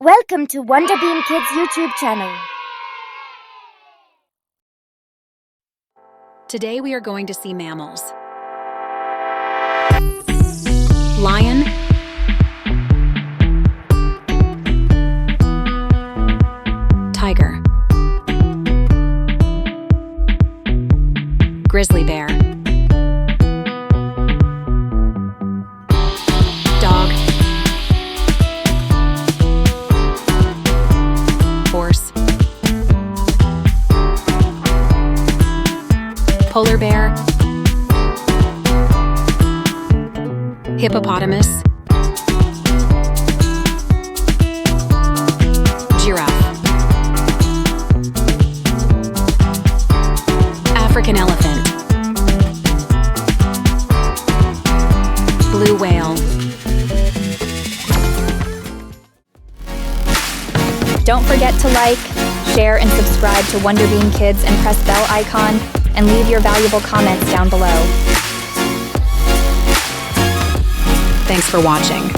Welcome to Wonderbeam Kids YouTube channel. Today we are going to see mammals. Lion, tiger, grizzly bear, dog, horse, polar bear, hippopotamus, giraffe, African elephant, blue whale. Don't forget to like, share, and subscribe to Wonderbeam Kids and press bell icon and leave your valuable comments down below. Thanks for watching.